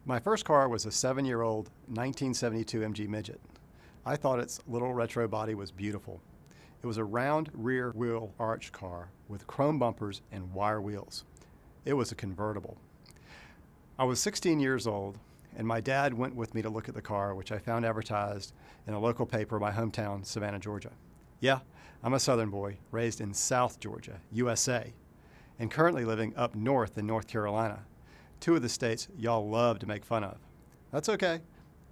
My first car was a 7-year-old 1972 MG Midget. I thought its little retro body was beautiful. It was a round rear wheel arch car with chrome bumpers and wire wheels. It was a convertible. I was 16 years old, and my dad went with me to look at the car, which I found advertised in a local paper in my hometown, Savannah, Georgia. Yeah, I'm a Southern boy, raised in South Georgia, USA, and currently living up north in North Carolina, two of the states y'all love to make fun of. That's okay.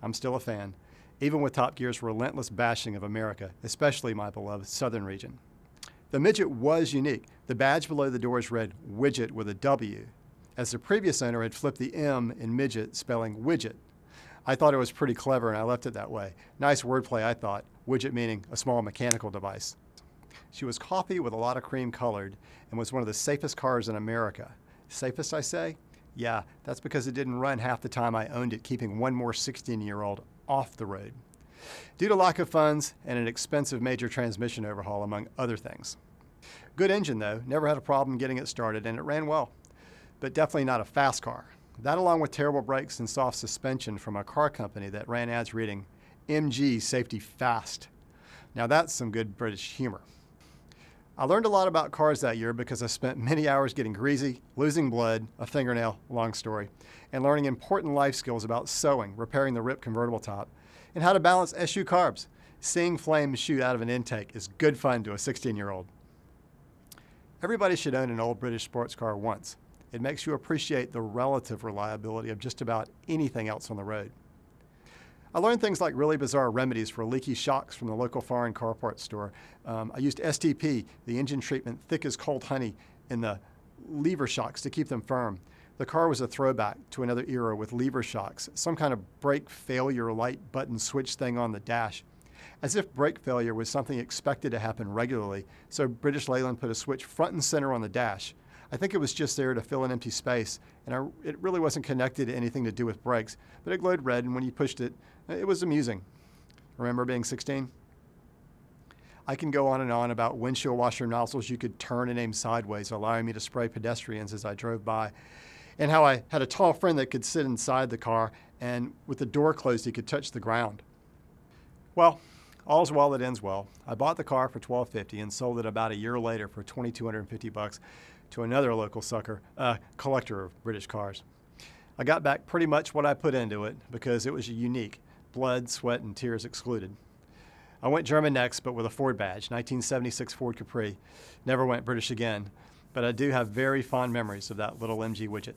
I'm still a fan, even with Top Gear's relentless bashing of America, especially my beloved southern region. The Midget was unique. The badge below the doors read Widget with a W, as the previous owner had flipped the M in Midget, spelling widget. I thought it was pretty clever and I left it that way. Nice wordplay, I thought. Widget meaning a small mechanical device. She was coffee with a lot of cream colored and was one of the safest cars in America. Safest, I say? Yeah, that's because it didn't run half the time I owned it, keeping one more 16-year-old off the road, due to lack of funds and an expensive major transmission overhaul, among other things. Good engine though, never had a problem getting it started, and it ran well, but definitely not a fast car. That, along with terrible brakes and soft suspension from a car company that ran ads reading, MG Safety Fast. Now that's some good British humor. I learned a lot about cars that year because I spent many hours getting greasy, losing blood, a fingernail, long story, and learning important life skills about sewing, repairing the ripped convertible top, and how to balance SU carbs. Seeing flames shoot out of an intake is good fun to a 16-year-old. Everybody should own an old British sports car once. It makes you appreciate the relative reliability of just about anything else on the road. I learned things like really bizarre remedies for leaky shocks from the local foreign car parts store. I used STP, the engine treatment thick as cold honey, in the lever shocks to keep them firm. The car was a throwback to another era with lever shocks, some kind of brake failure light button switch thing on the dash. As if brake failure was something expected to happen regularly, so British Leyland put a switch front and center on the dash. I think it was just there to fill an empty space, and it really wasn't connected to anything to do with brakes, but it glowed red, and when you pushed it, it was amusing. Remember being 16? I can go on and on about windshield washer nozzles you could turn and aim sideways, allowing me to spray pedestrians as I drove by, and how I had a tall friend that could sit inside the car, and with the door closed, he could touch the ground. Well, all's well that ends well. I bought the car for $1,250 and sold it about a year later for $2,250 to another local sucker, a collector of British cars. I got back pretty much what I put into it because it was unique, blood, sweat, and tears excluded. I went German next, but with a Ford badge, 1976 Ford Capri. Never went British again, but I do have very fond memories of that little MG Widget.